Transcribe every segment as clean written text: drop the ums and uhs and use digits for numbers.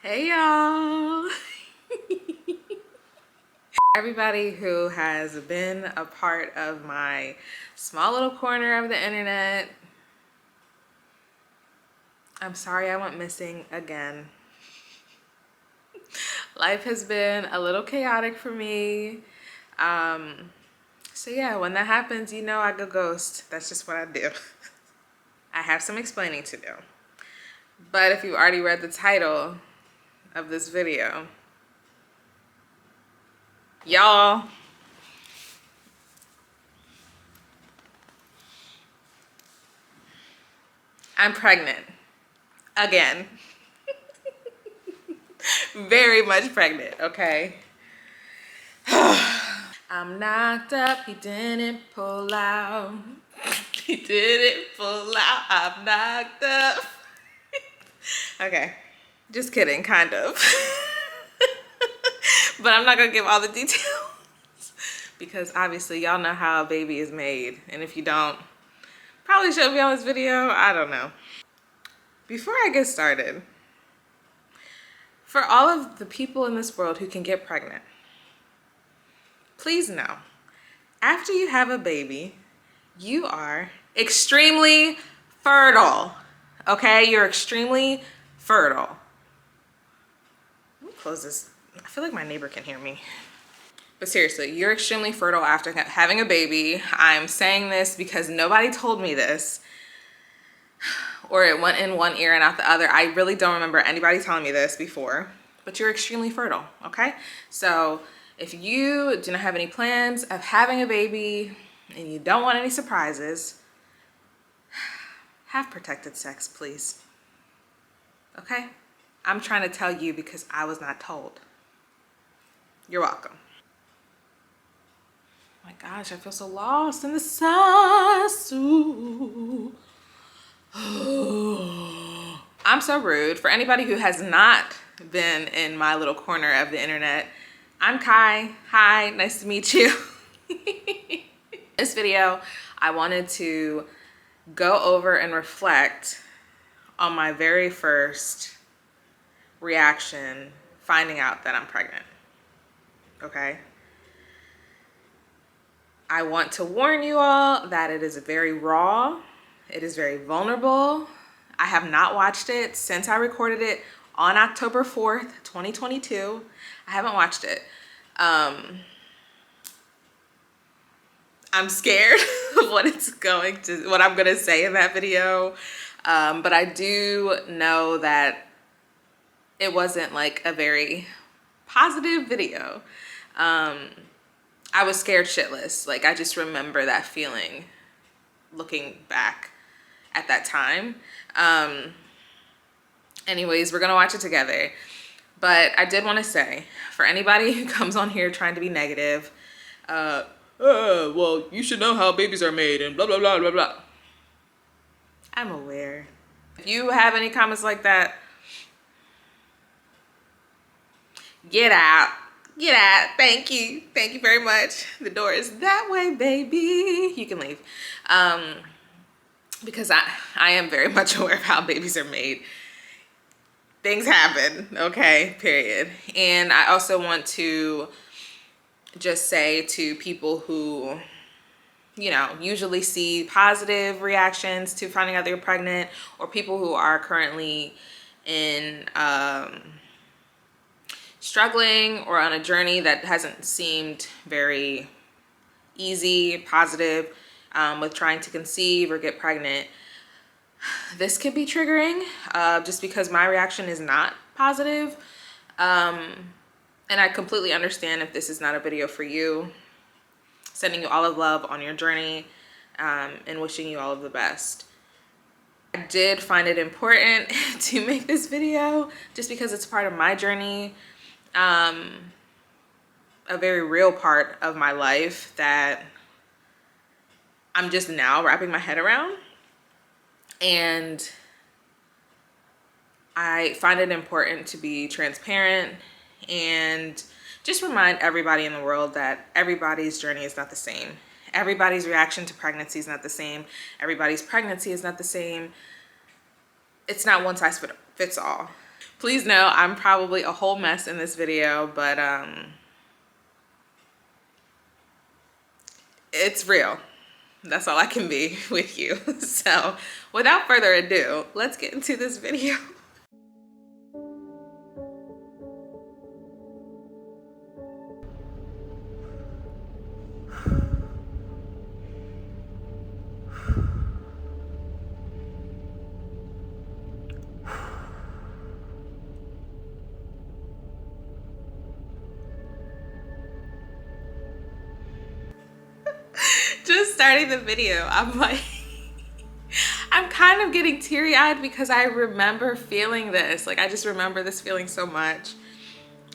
Hey y'all. Everybody who has been a part of my small little corner of the internet, I'm sorry I went missing again. Life has been a little chaotic for me. So yeah, when that happens, you know I go ghost. That's just what I do. I have some explaining to do. But if you've already read the title of this video, y'all, I'm pregnant again. Very much pregnant, okay? I'm knocked up, he didn't pull out. He didn't pull out, I'm knocked up. Okay, just kidding, kind of. But I'm not gonna give all the details because obviously y'all know how a baby is made. And if you don't, probably shouldn't be on this video, I don't know. Before I get started, for all of the people in this world who can get pregnant, please know, after you have a baby, you are extremely fertile, okay? You're extremely fertile. Let me close this. I feel like my neighbor can hear me. But seriously, you're extremely fertile after having a baby. I'm saying this because nobody told me this, or it went in one ear and out the other. I really don't remember anybody telling me this before, but you're extremely fertile, okay? So if you do not have any plans of having a baby and you don't want any surprises, have protected sex, please. Okay? I'm trying to tell you because I was not told. You're welcome. Oh my gosh, I feel so lost in the sauce. Ooh. I'm so rude. For anybody who has not been in my little corner of the internet, I'm Kai. Hi, nice to meet you. This video, I wanted to go over and reflect on my very first reaction finding out that I'm pregnant. Okay? I want to warn you all that it is very raw. It is very vulnerable. I have not watched it since I recorded it on October 4th, 2022. I haven't watched it. I'm scared of what I'm gonna say in that video. But I do know that it wasn't like a very positive video. I was scared shitless. Like, I just remember that feeling looking back at that time. Anyways, we're gonna watch it together. But I did want to say, for anybody who comes on here trying to be negative, well, you should know how babies are made and blah, blah, blah, blah, blah. I'm aware. If you have any comments like that, get out. Get out. Thank you. Thank you very much. The door is that way, baby. You can leave. Because I am very much aware of how babies are made. Things happen, okay, period. And I also want to just say to people who, you know, usually see positive reactions to finding out they're pregnant, or people who are currently in struggling or on a journey that hasn't seemed very easy, positive, with trying to conceive or get pregnant. This could be triggering, just because my reaction is not positive. And I completely understand if this is not a video for you. Sending you all of love on your journey, and wishing you all of the best. I did find it important to make this video just because it's part of my journey, a very real part of my life that I'm just now wrapping my head around. And I find it important to be transparent and just remind everybody in the world that everybody's journey is not the same. Everybody's reaction to pregnancy is not the same. Everybody's pregnancy is not the same. It's not one size fits all. Please know I'm probably a whole mess in this video, but it's real. That's all I can be with you. So without further ado, let's get into this video. Just starting the video, I'm like, I'm kind of getting teary-eyed because I remember feeling this. Like, I just remember this feeling so much.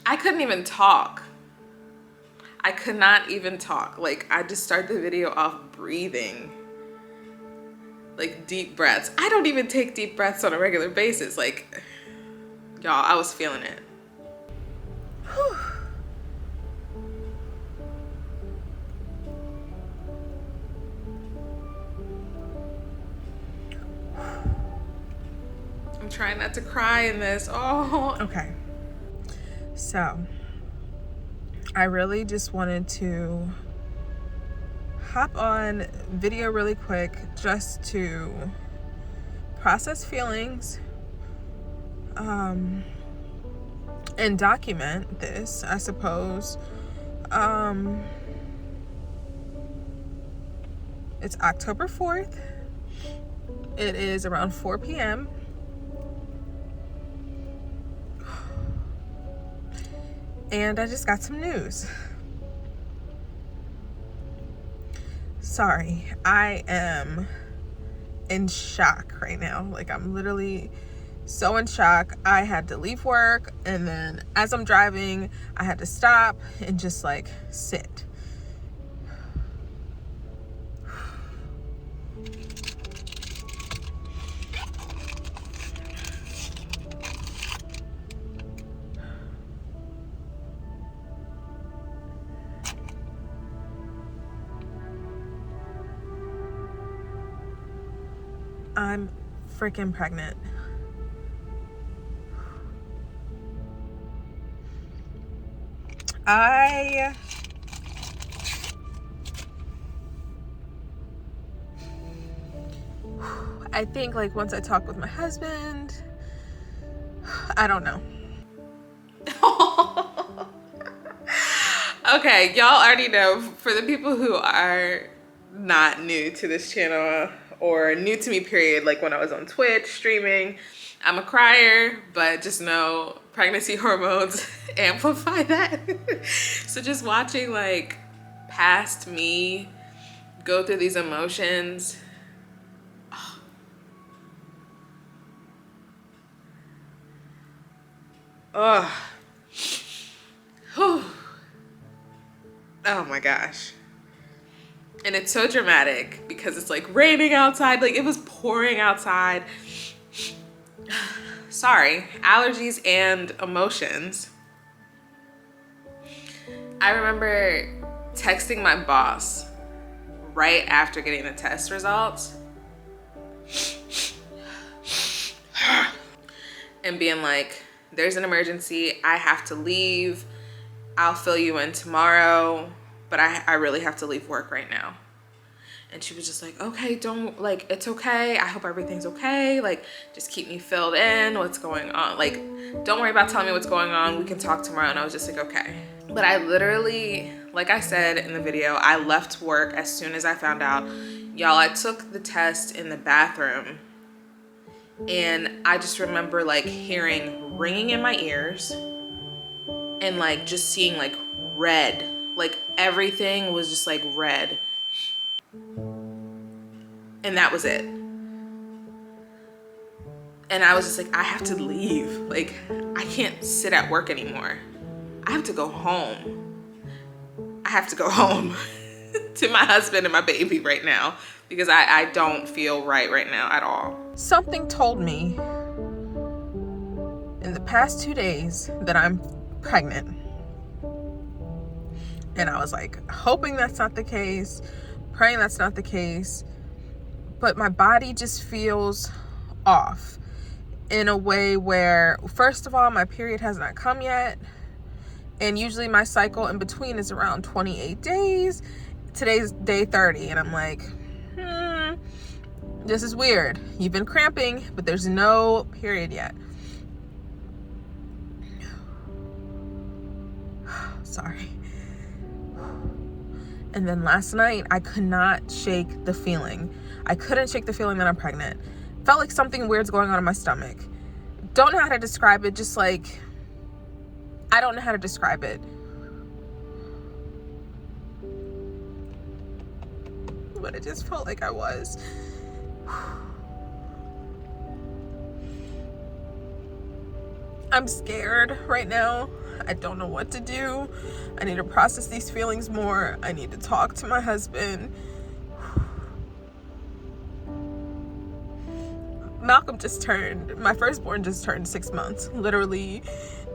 I couldn't even talk. I could not even talk. Like, I just started the video off breathing. Like, deep breaths. I don't even take deep breaths on a regular basis. Like, y'all, I was feeling it. Whew. I'm trying not to cry in this. Oh. Okay. So, I really just wanted to hop on video really quick just to process feelings and document this, I suppose. It's October 4th. It is around 4 p.m. And I just got some news. Sorry, I am in shock right now. Like, I'm literally so in shock. I had to leave work, and then as I'm driving, I had to stop and just like sit. I'm freaking pregnant. I think, like, once I talk with my husband, I don't know. Okay, y'all already know, for the people who are not new to this channel or new to me period, like when I was on Twitch streaming, I'm a crier, but just know pregnancy hormones amplify that. So just watching like past me go through these emotions, oh my gosh. And it's so dramatic because it's like raining outside, like it was pouring outside. Sorry, allergies and emotions. I remember texting my boss right after getting the test results and being like, there's an emergency, I have to leave, I'll fill you in tomorrow, but I really have to leave work right now. And she was just like, okay, don't, like, it's okay. I hope everything's okay. Like, just keep me filled in. What's going on? Like, don't worry about telling me what's going on. We can talk tomorrow. And I was just like, okay. But I literally, like I said in the video, I left work as soon as I found out. Y'all, I took the test in the bathroom. And I just remember, like, hearing ringing in my ears. And, like, just seeing, like, red. Like, everything was just, like, red. And that was it. And I was just like, I have to leave. Like, I can't sit at work anymore. I have to go home. I have to go home to my husband and my baby right now because I don't feel right now at all. Something told me in the past 2 days that I'm pregnant. And I was like, hoping that's not the case, praying that's not the case. But my body just feels off. in a way where, first of all, my period has not come yet. And usually my cycle in between is around 28 days. Today's day 30. And I'm like, this is weird. You've been cramping, but there's no period yet. Sorry. And then last night, I could not shake the feeling. I couldn't shake the feeling that I'm pregnant. Felt like something weird's going on in my stomach. Don't know how to describe it. Just like, I don't know how to describe it. But it just felt like I was. I'm scared right now. I don't know what to do. I need to process these feelings more. I need to talk to my husband. My firstborn just turned 6 months, literally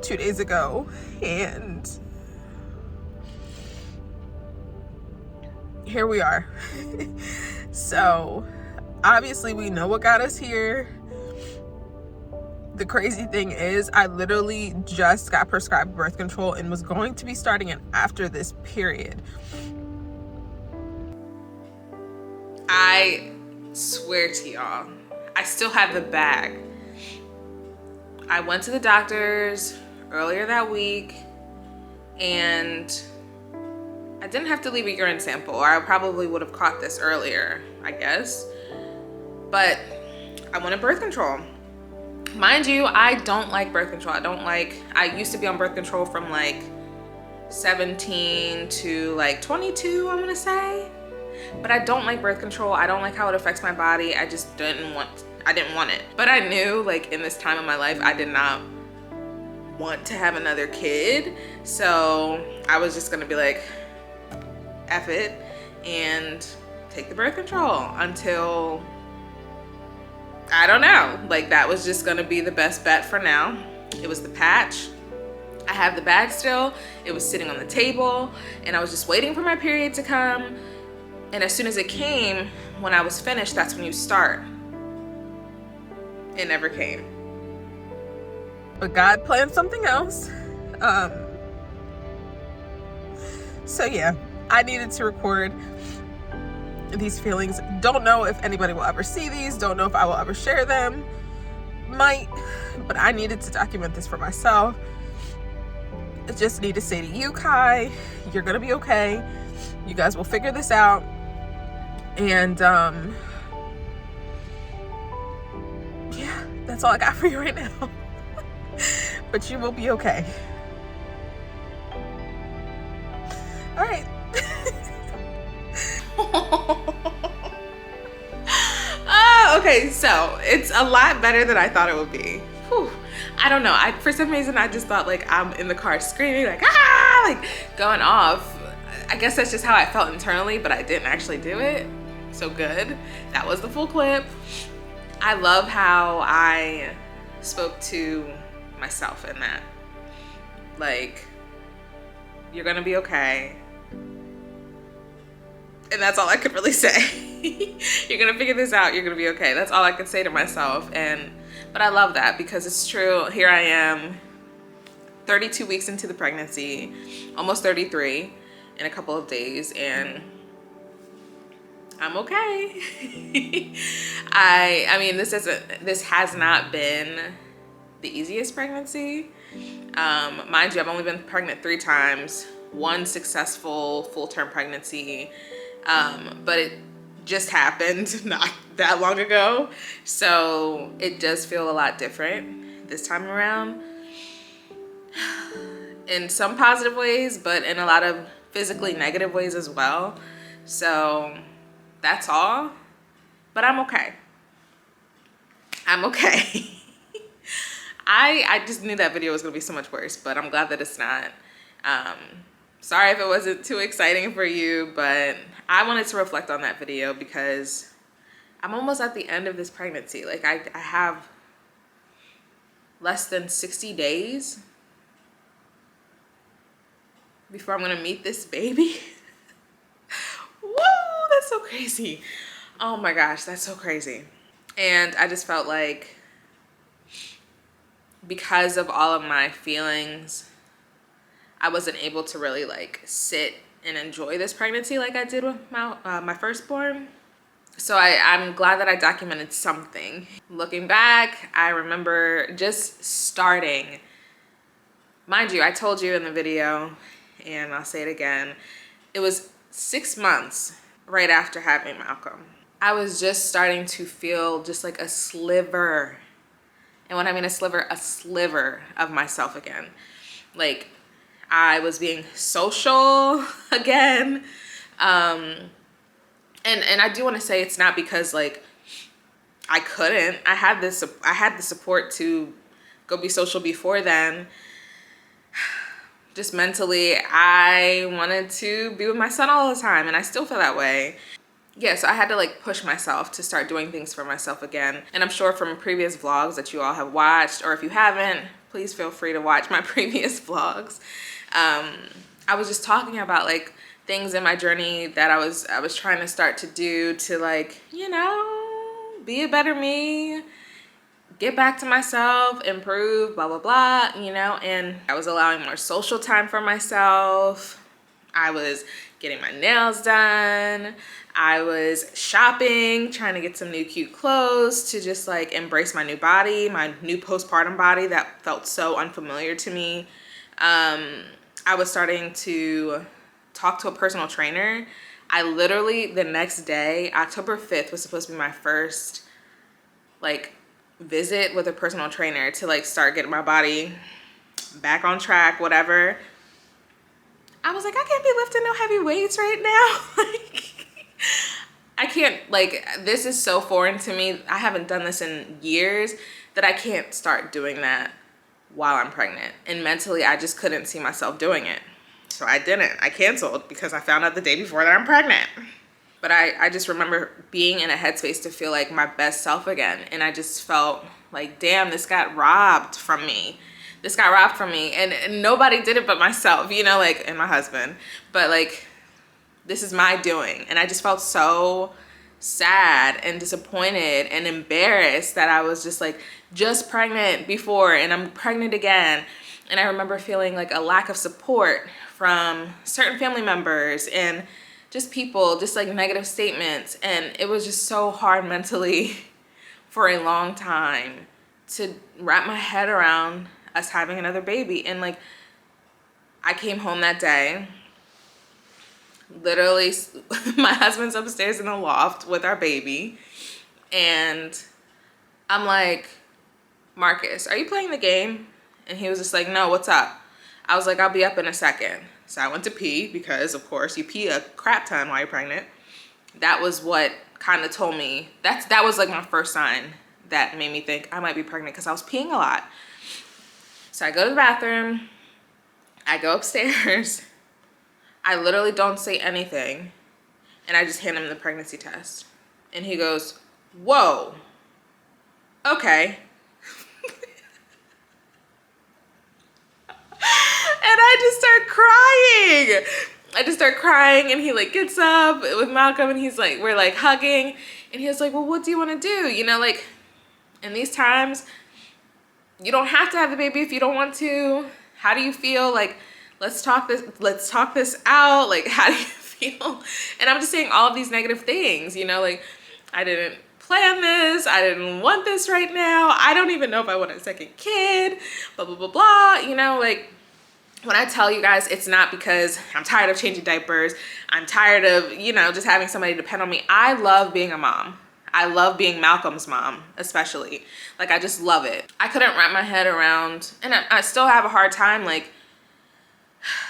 2 days ago. And here we are. So obviously we know what got us here. The crazy thing is, I literally just got prescribed birth control and was going to be starting it after this period. I swear to y'all, I still have the bag. I went to the doctor's earlier that week and I didn't have to leave a urine sample, or I probably would have caught this earlier, I guess. But I wanted birth control. Mind you, I don't like birth control. I used to be on birth control from like 17 to like 22, I'm gonna say. But I don't like birth control. I don't like how it affects my body. I didn't want it. But I knew, like, in this time of my life, I did not want to have another kid. So I was just gonna be like, F it and take the birth control until, I don't know, like that was just gonna be the best bet for now. It was the patch. I have the bag still. It was sitting on the table and I was just waiting for my period to come. And as soon as it came, when I was finished, that's when you start. It never came. But God planned something else. So yeah, I needed to record these feelings. Don't know if anybody will ever see these. Don't know if I will ever share them. Might, but I needed to document this for myself. I just need to say to you, Kai, you're gonna be okay. You guys will figure this out. And yeah, that's all I got for you right now. But you will be okay. All right. Oh, okay, so it's a lot better than I thought it would be. Whew. I don't know. For some reason, I just thought like I'm in the car screaming like, ah, like going off. I guess that's just how I felt internally, but I didn't actually do it. So good. That was the full clip. I love how I spoke to myself in that. Like, you're gonna be okay. And that's all I could really say. You're gonna figure this out, you're gonna be okay. That's all I could say to myself. But I love that because it's true. Here I am, 32 weeks into the pregnancy, almost 33 in a couple of days, and I'm okay. I mean, this has not been the easiest pregnancy. Mind you, I've only been pregnant 3 times, 1 successful full-term pregnancy. But it just happened not that long ago. So it does feel a lot different this time around. In some positive ways, but in a lot of physically negative ways as well. So that's all. But I'm okay. I'm okay. I just knew that video was gonna be so much worse, but I'm glad that it's not. Sorry if it wasn't too exciting for you, but I wanted to reflect on that video because I'm almost at the end of this pregnancy. Like I have less than 60 days before I'm gonna meet this baby. Woo, that's so crazy. Oh my gosh, that's so crazy. And I just felt like because of all of my feelings, I wasn't able to really like sit and enjoy this pregnancy like I did with my firstborn. So I'm glad that I documented something. Looking back, I remember just starting. Mind you, I told you in the video, and I'll say it again, it was 6 months right after having Malcolm. I was just starting to feel just like a sliver. And when I mean a sliver of myself again. Like, I was being social again. And I do want to say it's not because like I couldn't. I had the support to go be social before then. Just mentally, I wanted to be with my son all the time, and I still feel that way. Yeah, so I had to like push myself to start doing things for myself again. And I'm sure from previous vlogs that you all have watched, or if you haven't, please feel free to watch my previous vlogs. I was just talking about like things in my journey that I was trying to start to do to like, you know, be a better me, get back to myself, improve, blah, blah, blah, you know, and I was allowing more social time for myself. I was getting my nails done. I was shopping, trying to get some new cute clothes to just like embrace my new body, my new postpartum body that felt so unfamiliar to me. I was starting to talk to a personal trainer. I literally, the next day, October 5th was supposed to be my first like visit with a personal trainer to like start getting my body back on track, whatever. I was like, I can't be lifting no heavy weights right now. Like, I can't, like, this is so foreign to me. I haven't done this in years that I can't start doing that while I'm pregnant. And mentally, I just couldn't see myself doing it. So I didn't. I canceled because I found out the day before that I'm pregnant. But I just remember being in a headspace to feel like my best self again. And I just felt like, damn, this got robbed from me. This got robbed from me. And nobody did it but myself, you know, like, and my husband. But like, this is my doing. And I just felt so sad and disappointed and embarrassed that I was just like, just pregnant before and I'm pregnant again. And I remember feeling like a lack of support from certain family members and just people, just like negative statements. And it was just so hard mentally for a long time to wrap my head around us having another baby. And like, I came home that day, literally my husband's upstairs in the loft with our baby. And I'm like, Marcus, are you playing the game? And he was just like, no, what's up? I was like, I'll be up in a second. So I went to pee because, of course, you pee a crap ton while you're pregnant. That was what kind of told me, that was like my first sign that made me think I might be pregnant because I was peeing a lot. So I go to the bathroom. I go upstairs. I literally don't say anything. And I just hand him the pregnancy test. And he goes, whoa, okay. And I just start crying and he like gets up with Malcolm and he's like, we're like hugging and he was like, well, what do you want to do? You know, like in these times, you don't have to have the baby if you don't want to. How do you feel? Like, let's talk this out. Like, how do you feel? And I'm just saying all of these negative things, you know, like I didn't plan this. I didn't want this right now. I don't even know if I want a second kid, blah, blah, blah, blah. You know, like when I tell you guys, it's not because I'm tired of changing diapers. I'm tired of, you know, just having somebody depend on me. I love being a mom. I love being Malcolm's mom, especially. Like, I just love it. I couldn't wrap my head around, and I still have a hard time, like,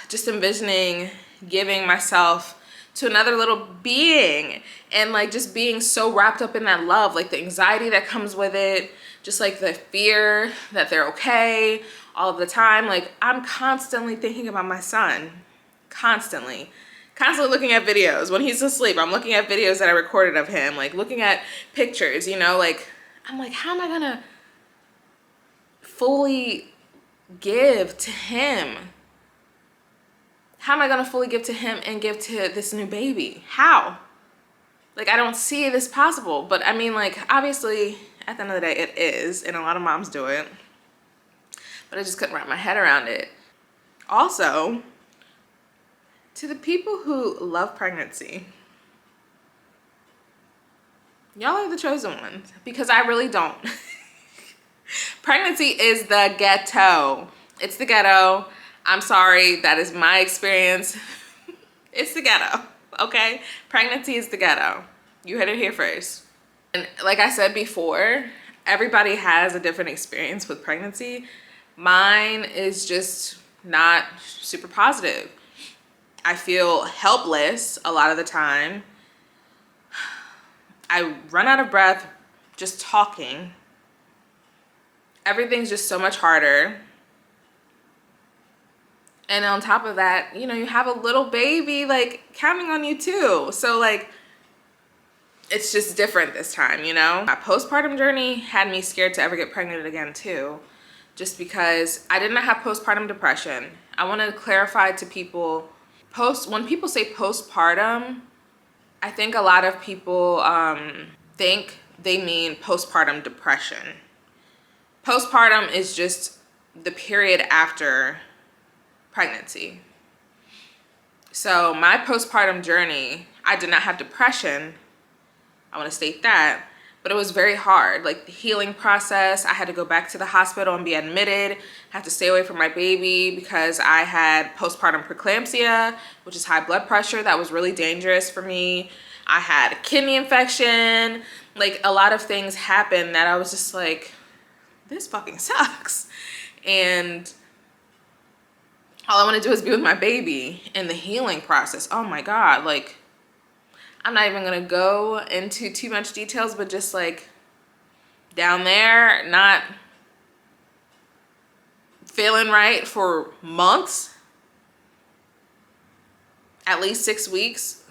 just envisioning giving myself to another little being and like just being so wrapped up in that love, like the anxiety that comes with it, just like the fear that they're okay all of the time. Like I'm constantly thinking about my son, constantly looking at videos. When he's asleep, I'm looking at videos that I recorded of him, like looking at pictures, you know, like I'm like, how am I gonna fully give to him? How am I gonna fully give to him and give to this new baby? How? Like, I don't see this possible. But I mean, like, obviously, at the end of the day, it is. And a lot of moms do it. but I just couldn't wrap my head around it. Also, to the people who love pregnancy, y'all are the chosen ones, because I really don't. Pregnancy is the ghetto. It's the ghetto. I'm sorry, that is my experience. It's the ghetto, okay? Pregnancy is the ghetto. You heard it here first. And like I said before, everybody has a different experience with pregnancy. Mine is just not super positive. I feel helpless a lot of the time. I run out of breath just talking. Everything's just so much harder. And on top of that, you know, you have a little baby like counting on you too. So like, it's just different this time, you know? My postpartum journey had me scared to ever get pregnant again too, just because I did not have postpartum depression. I want to clarify to people, when people say postpartum, I think a lot of people think they mean postpartum depression. Postpartum is just the period after pregnancy. So my postpartum journey, I did not have depression. I want to state that, but it was very hard. Like the healing process, I had to go back to the hospital and be admitted, have to stay away from my baby because I had postpartum preeclampsia, which is high blood pressure. That was really dangerous for me. I had a kidney infection. Like a lot of things happened that I was just like, this fucking sucks. And all I want to do is be with my baby. And the healing process, oh my God, like, I'm not even going to go into too much details, but just like down there, not feeling right for months, at least 6 weeks.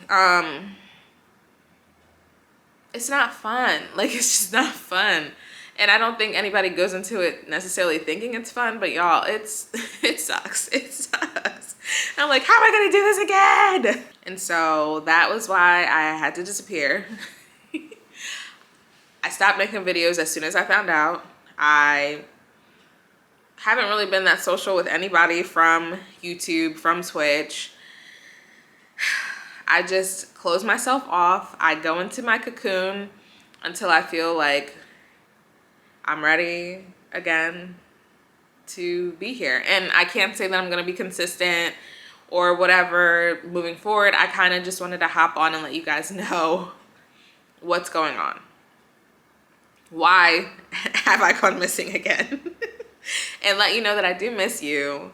It's not fun. Like, it's just not fun. And I don't think anybody goes into it necessarily thinking it's fun, but y'all, it sucks. It sucks. And I'm like, how am I gonna do this again? And so that was why I had to disappear. I stopped making videos as soon as I found out. I haven't really been that social with anybody from YouTube, from Twitch. I just close myself off. I go into my cocoon until I feel like I'm ready again to be here. And I can't say that I'm going to be consistent or whatever moving forward. I kind of just wanted to hop on and let you guys know what's going on. Why have I gone missing again? And let you know that I do miss you.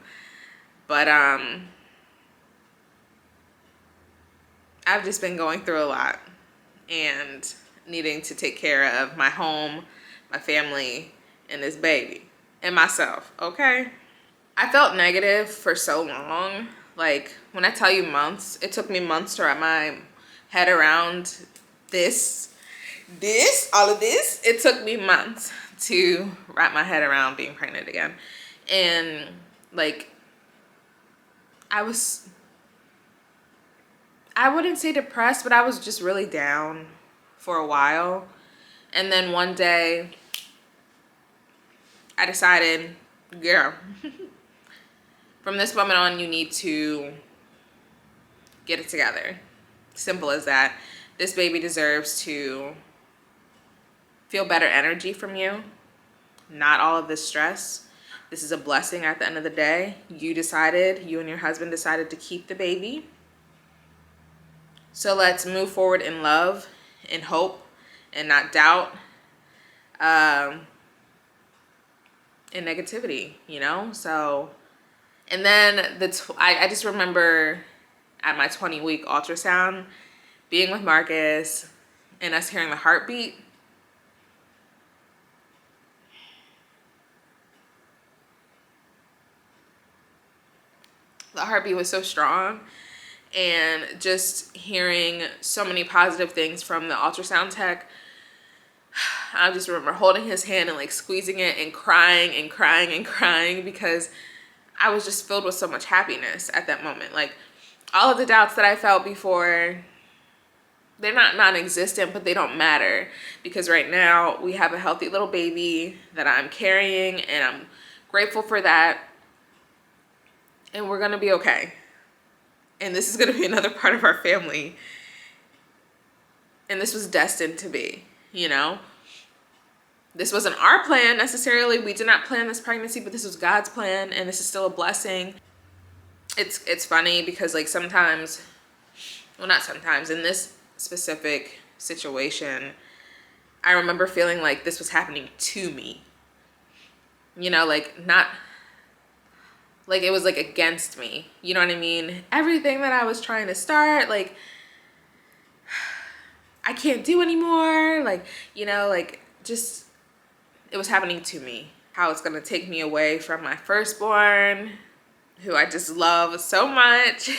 But I've just been going through a lot and needing to take care of my home, my family, and this baby, and myself, okay? I felt negative for so long. Like, when I tell you months, it took me months to wrap my head around all of this. It took me months to wrap my head around being pregnant again. And, like, I wouldn't say depressed, but I was just really down for a while. And then one day, I decided, girl, from this moment on, you need to get it together. Simple as that. This baby deserves to feel better energy from you, not all of this stress. This is a blessing at the end of the day. You and your husband decided to keep the baby. So let's move forward in love, in hope, and not doubt. And negativity, you know? So, and then I just remember at my 20-week ultrasound being with Marcus and us hearing the heartbeat. The heartbeat was so strong, and just hearing so many positive things from the ultrasound tech. I just remember holding his hand and like squeezing it and crying and crying and crying because I was just filled with so much happiness at that moment. Like, all of the doubts that I felt before, they're not non-existent, but they don't matter because right now we have a healthy little baby that I'm carrying and I'm Grateful for that. And we're gonna be okay. And this is gonna be another part of our family. And this was destined to be, you know? This wasn't our plan necessarily. We did not plan this pregnancy, but this was God's plan, and this is still a blessing. It's funny because like sometimes, well, not sometimes, in this specific situation, I remember feeling like this was happening to me. You know, like not like it was like against me. You know what I mean? Everything that I was trying to start, like I can't do anymore. Like, you know, like just it was happening to me. How it's gonna take me away from my firstborn, who I just love so much.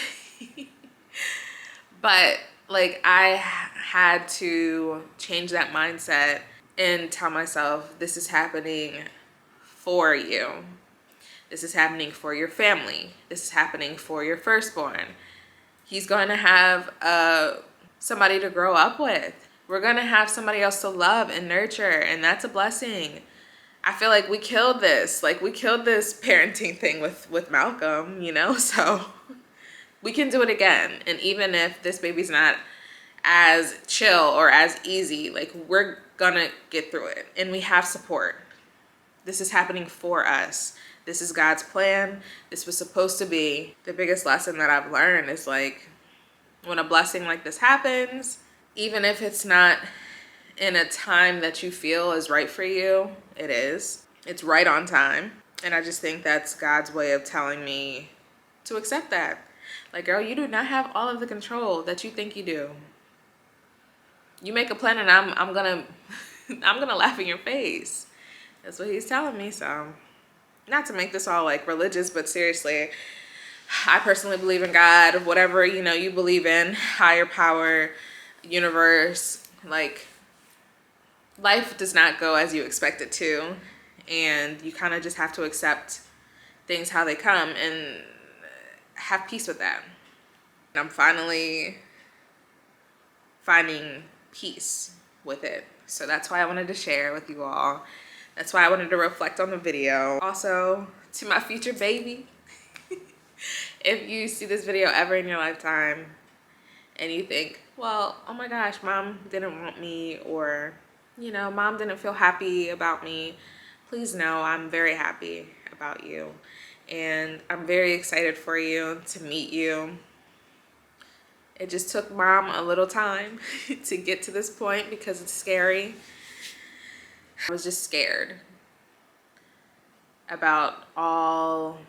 But like I had to change that mindset and tell myself, this is happening for you. This is happening for your family. This is happening for your firstborn. He's going to have somebody to grow up with. We're going to have somebody else to love and nurture, and that's a blessing. I feel like we killed this. Like we killed this parenting thing with Malcolm, you know? So we can do it again. And even if this baby's not as chill or as easy, like we're gonna get through it, and we have support. This is happening for us. This is God's plan. This was supposed to be. The biggest lesson that I've learned is like when a blessing like this happens, even if it's not in a time that you feel is right for you, it is. It's right on time. And I just think that's God's way of telling me to accept that. Like, girl, you do not have all of the control that you think you do. You make a plan and I'm gonna I'm gonna laugh in your face. That's what he's telling me. So not to make this all like religious, but seriously, I personally believe in God. Whatever, you know, you believe in, higher power, universe, like life does not go as you expect it to, and you kind of just have to accept things how they come and have peace with that. And I'm finally finding peace with it. So that's why I wanted to share with you all. That's why I wanted to reflect on the video. Also, to my future baby, if you see this video ever in your lifetime and you think, well, oh my gosh, mom didn't want me, or, you know, mom didn't feel happy about me, please know I'm very happy about you. And I'm very excited for you, to meet you. It just took mom a little time to get to this point because it's scary. I was just scared about all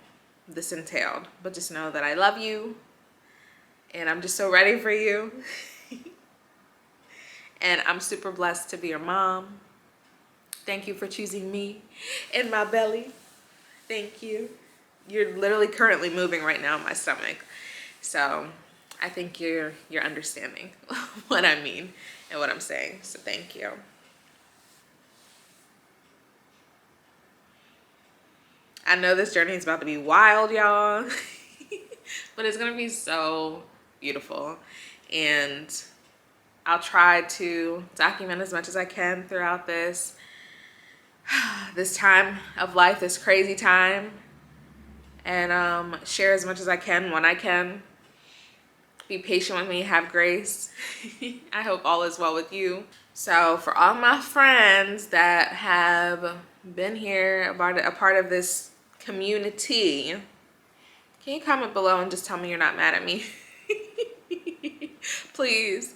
this entailed, but just know that I love you and I'm just so ready for you. And I'm super blessed to be your mom. Thank you for choosing me in my belly. Thank you. You're literally currently moving right now in my stomach. So I think you're understanding what I mean and what I'm saying. So thank you. I know this journey is about to be wild, y'all. But it's gonna be so beautiful. And I'll try to document as much as I can throughout this time of life, this crazy time. And share as much as I can when I can. Be patient with me, have grace. I hope all is well with you. So for all my friends that have been here, a part of this community, can you comment below and just tell me you're not mad at me? Please.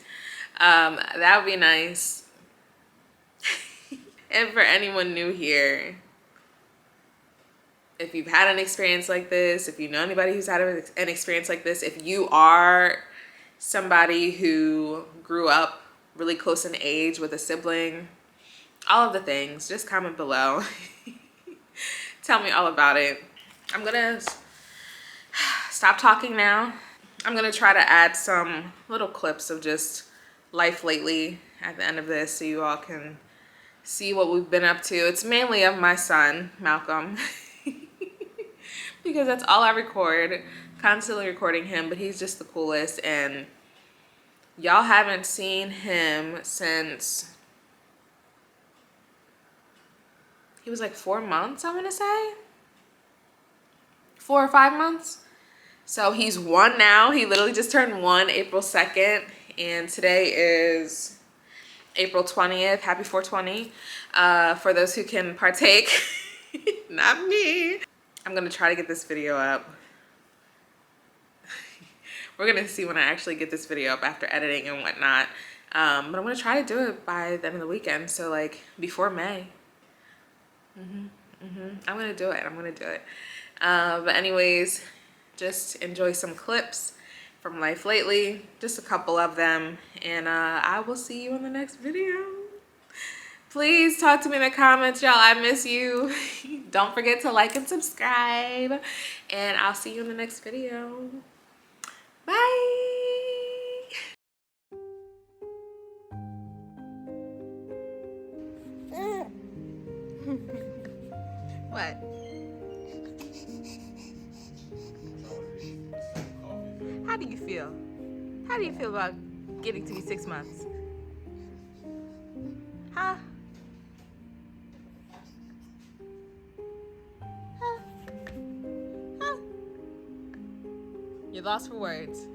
That would be nice. And for anyone new here, if you've had an experience like this, if you know anybody who's had an experience like this, if you are somebody who grew up really close in age with a sibling, all of the things, just comment below. Tell me all about it. I'm gonna stop talking now. I'm gonna try to add some little clips of just life lately at the end of this so you all can see what we've been up to. It's mainly of my son, Malcolm. Because that's all I record, constantly recording him, but he's just the coolest. And y'all haven't seen him since he was like 4 months, I want to say. 4 or 5 months. So he's 1 now. He literally just turned 1 April 2nd, and today is April 20th. Happy 420 for those who can partake. Not me. I'm gonna try to get this video up. We're gonna see when I actually get this video up after editing and whatnot. But I'm gonna try to do it by the end of the weekend, so like before May. I'm gonna do it. I'm gonna do it. But anyways, just enjoy some clips from life lately, just a couple of them, and I will see you in the next video. Please talk to me in the comments, y'all. I miss you. Don't forget to like and subscribe, and I'll see you in the next video. Bye. What? How do you feel? How do you feel about getting to be 6 months? Huh? Huh? Huh? You're lost for words.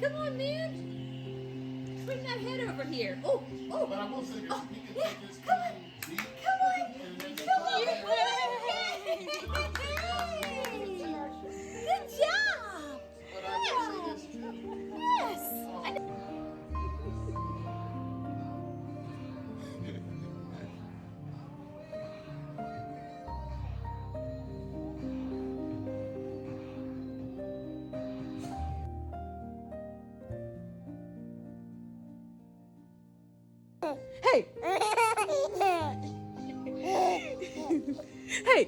Come on, man. Bring that head over here. Oh, oh. But I will say this. Yeah. Come on. Come on. Come on. Good job. Yes. Hey! Hey!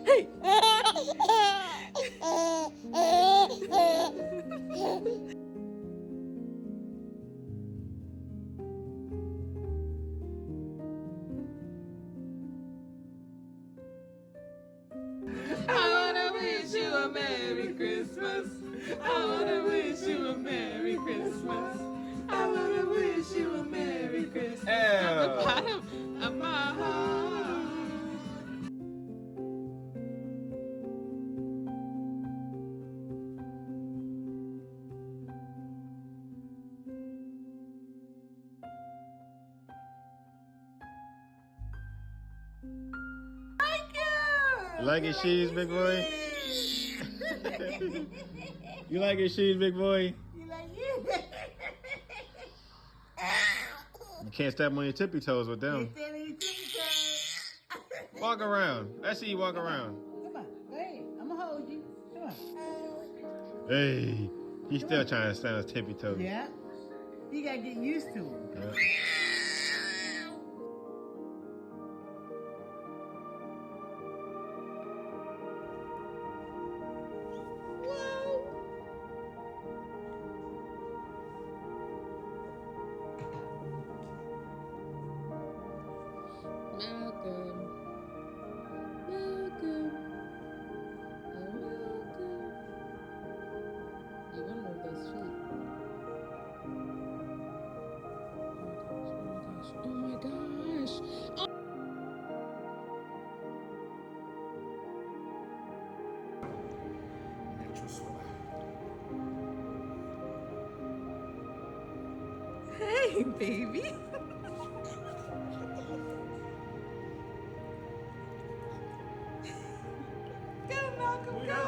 Hey! I wanna wish you a Merry Christmas. I wanna wish you a Merry Christmas. I wanna wish you a Merry Christmas. From the bottom of my heart. You like your shoes, big boy? You like your shoes, big boy? You can't step on your tippy toes with them. Walk around. I see you walk around. Come on, go ahead. I'm gonna hold you. Come on. Hey, he's still trying to stand on his tippy toes. Yeah. You gotta get used to it. Yeah. Malcolm. Malcolm. Oh, Malcolm. You want to move those feet. Oh my gosh. Oh. Hey, baby. Go, Malcolm, go.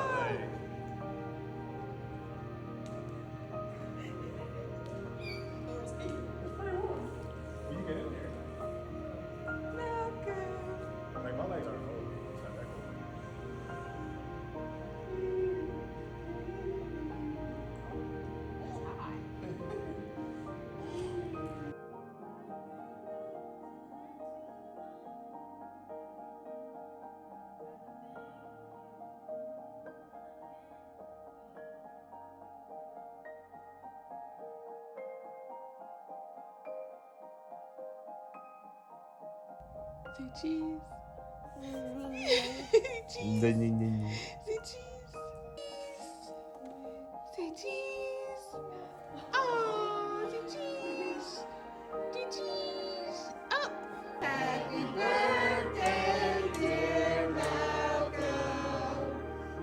Say cheese. Cheese. Say cheese. Say cheese. Oh, say cheese. Say cheese. Oh. Happy birthday, dear Malcolm.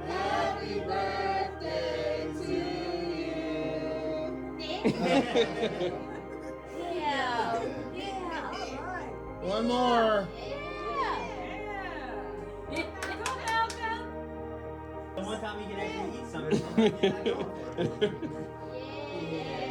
Happy birthday to you. Yeah. Yeah. All right. One more. One time you can actually eat something. Yeah.